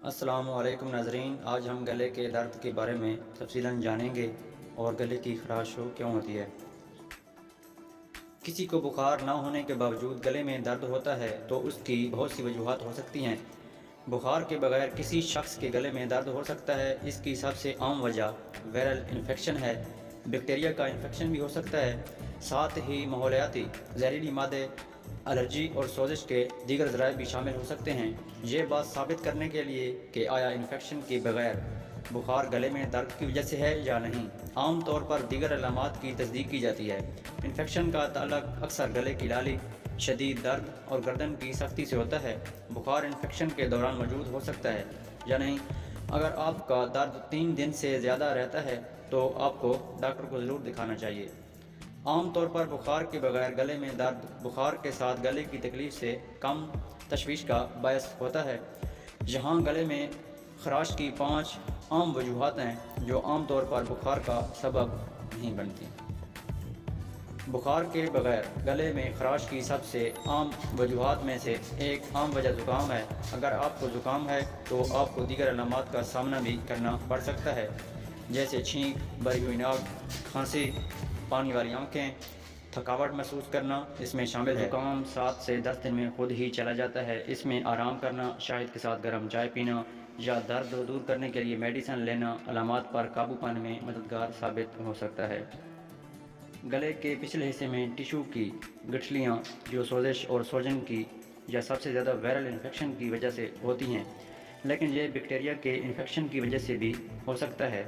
السلام علیکم ناظرین، آج ہم گلے کے درد کے بارے میں تفصیلاً جانیں گے اور گلے کی خراش کیوں ہوتی ہے۔ کسی کو بخار نہ ہونے کے باوجود گلے میں درد ہوتا ہے تو اس کی بہت سی وجوہات ہو سکتی ہیں۔ بخار کے بغیر کسی شخص کے گلے میں درد ہو سکتا ہے۔ اس کی سب سے عام وجہ وائرل انفیکشن ہے۔ بیکٹیریا کا انفیکشن بھی ہو سکتا ہے، ساتھ ہی ماحولیاتی زہریلی مادے، الرجی اور سوزش کے دیگر ذرائع بھی شامل ہو سکتے ہیں۔ یہ بات ثابت کرنے کے لیے کہ آیا انفیکشن کے بغیر بخار گلے میں درد کی وجہ سے ہے یا نہیں، عام طور پر دیگر علامات کی تصدیق کی جاتی ہے۔ انفیکشن کا تعلق اکثر گلے کی لالی، شدید درد اور گردن کی سختی سے ہوتا ہے۔ بخار انفیکشن کے دوران موجود ہو سکتا ہے یا نہیں۔ اگر آپ کا درد 3 دن سے زیادہ رہتا ہے تو آپ کو ڈاکٹر کو ضرور دکھانا چاہیے۔ عام طور پر بخار کے بغیر گلے میں درد بخار کے ساتھ گلے کی تکلیف سے کم تشویش کا باعث ہوتا ہے۔ یہاں گلے میں خراش کی 5 عام وجوہات ہیں جو عام طور پر بخار کا سبب نہیں بنتی۔ بخار کے بغیر گلے میں خراش کی سب سے عام وجوہات میں سے ایک عام وجہ زکام ہے۔ اگر آپ کو زکام ہے تو آپ کو دیگر علامات کا سامنا بھی کرنا پڑ سکتا ہے، جیسے چھینک، بھری ہوئی ناک، کھانسی، پانی والی آنکھیں، تھکاوٹ محسوس کرنا اس میں شامل ہے۔ زکام 7 سے 10 دن میں خود ہی چلا جاتا ہے۔ اس میں آرام کرنا، شہد کے ساتھ گرم چائے پینا یا درد دور کرنے کے لیے میڈیسن لینا علامات پر قابو پانے میں مددگار ثابت ہو سکتا ہے۔ گلے کے پچھلے حصے میں ٹشو کی گٹھلیاں جو سوزش اور سوجن کی یا سب سے زیادہ وائرل انفیکشن کی وجہ سے ہوتی ہیں، لیکن یہ بیکٹیریا کے انفیکشن کی وجہ سے بھی ہو سکتا ہے۔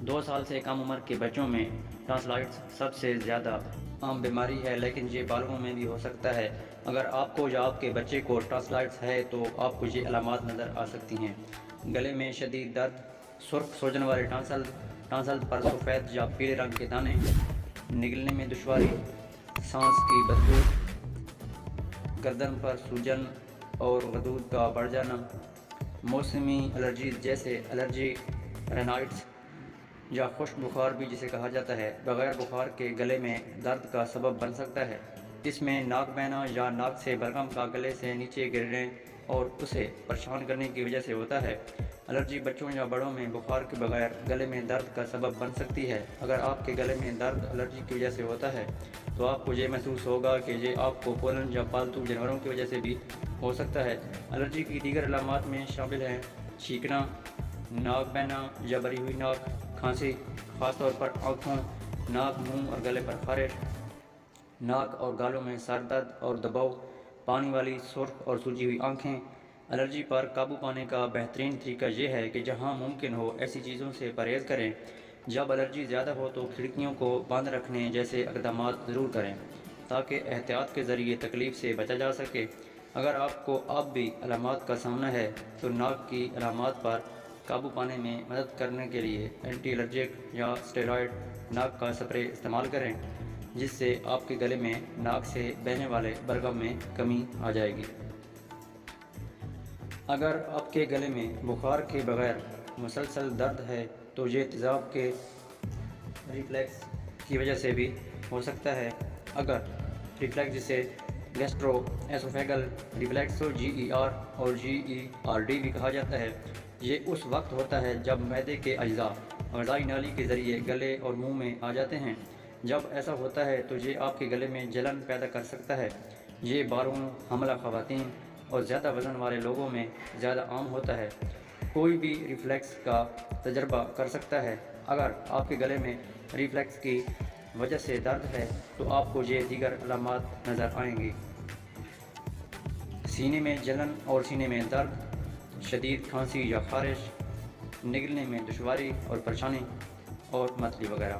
2 سال سے کم عمر کے بچوں میں ٹانسلائٹس سب سے زیادہ عام بیماری ہے، لیکن یہ بالغوں میں بھی ہو سکتا ہے۔ اگر آپ کو یا آپ کے بچے کو ٹانسلائٹس ہے تو آپ کو یہ علامات نظر آ سکتی ہیں: گلے میں شدید درد، سرخ سوجن والے ٹانسل پر سفید یا پیلے رنگ کے دانے، نگلنے میں دشواری، سانس کی بدبو، گردن پر سوجن اور غدود کا بڑھ جانا، موسمی الرجیز جیسے الرجی رینائٹس یا خشک بخار بھی جسے کہا جاتا ہے، بغیر بخار کے گلے میں درد کا سبب بن سکتا ہے۔ اس میں ناک بہنا یا ناک سے بلغم کا گلے سے نیچے گرنے اور اسے پریشان کرنے کی وجہ سے ہوتا ہے۔ الرجی بچوں یا بڑوں میں بخار کے بغیر گلے میں درد کا سبب بن سکتی ہے۔ اگر آپ کے گلے میں درد الرجی کی وجہ سے ہوتا ہے تو آپ کو یہ محسوس ہوگا کہ یہ آپ کو پولن یا پالتو جانوروں کی وجہ سے بھی ہو سکتا ہے۔ الرجی کی دیگر علامات میں شامل ہیں چھینکنا، ناک بہنا یا بھری ہوئی ناک، کھانسی، خاص طور پر آنکھوں، ناک، منہ اور گلے پر خارش، ناک اور گالوں میں سر درد اور دباؤ، پانی والی سرخ اور سوجی ہوئی آنکھیں۔ الرجی پر قابو پانے کا بہترین طریقہ یہ ہے کہ جہاں ممکن ہو ایسی چیزوں سے پرہیز کریں۔ جب الرجی زیادہ ہو تو کھڑکیوں کو بند رکھنے جیسے اقدامات ضرور کریں تاکہ احتیاط کے ذریعے تکلیف سے بچا جا سکے۔ اگر آپ کو اب بھی علامات کا سامنا ہے تو ناک کی علامات پر قابو پانے میں مدد کرنے کے لیے اینٹی الرجک یا اسٹیرائڈ ناک کا سپرے استعمال کریں، جس سے آپ کے گلے میں ناک سے بہنے والے بلغم میں کمی آ جائے گی۔ اگر آپ کے گلے میں بخار کے بغیر مسلسل درد ہے تو یہ تیزاب کے ریفلیکس کی وجہ سے بھی ہو سکتا ہے۔ اگر ریفلیکس جسے گیسٹرو ایسوفیگل ریفلیکس GER اور GERD بھی کہا جاتا ہے، یہ اس وقت ہوتا ہے جب معدے کے اجزاء غذائی نالی کے ذریعے گلے اور منہ میں آ جاتے ہیں۔ جب ایسا ہوتا ہے تو یہ آپ کے گلے میں جلن پیدا کر سکتا ہے۔ یہ بالغوں، حاملہ خواتین اور زیادہ وزن والے لوگوں میں زیادہ عام ہوتا ہے۔ کوئی بھی ریفلیکس کا تجربہ کر سکتا ہے۔ اگر آپ کے گلے میں ریفلیکس کی وجہ سے درد ہے تو آپ کو یہ دیگر علامات نظر آئیں گی: سینے میں جلن اور سینے میں درد، شدید کھانسی یا خارش، نگلنے میں دشواری اور پریشانی اور متلی وغیرہ۔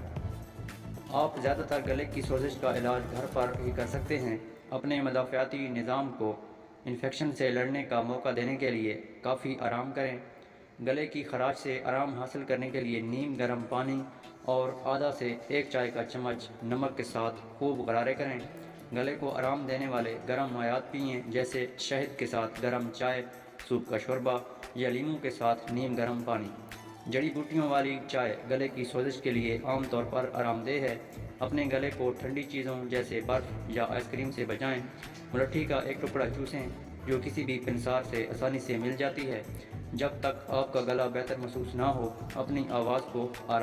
آپ زیادہ تر گلے کی سوزش کا علاج گھر پر ہی کر سکتے ہیں۔ اپنے مدافعتی نظام کو انفیکشن سے لڑنے کا موقع دینے کے لیے کافی آرام کریں۔ گلے کی خراش سے آرام حاصل کرنے کے لیے نیم گرم پانی اور آدھا سے 1 چائے کا چمچ نمک کے ساتھ خوب غرارے کریں۔ گلے کو آرام دینے والے گرم مائعات پئیں، جیسے شہد کے ساتھ گرم چائے، سوپ کا شوربہ یا لیموں کے ساتھ نیم گرم پانی۔ جڑی بوٹیوں والی چائے گلے کی سوزش کے لیے عام طور پر آرام دہ ہے۔ اپنے گلے کو ٹھنڈی چیزوں جیسے برف یا آئس کریم سے بچائیں۔ ملٹھی کا ایک ٹکڑا چوسیں جو کسی بھی پنسار سے آسانی سے مل جاتی ہے۔ جب تک آپ کا گلا بہتر محسوس نہ ہو، اپنی آواز کو آرام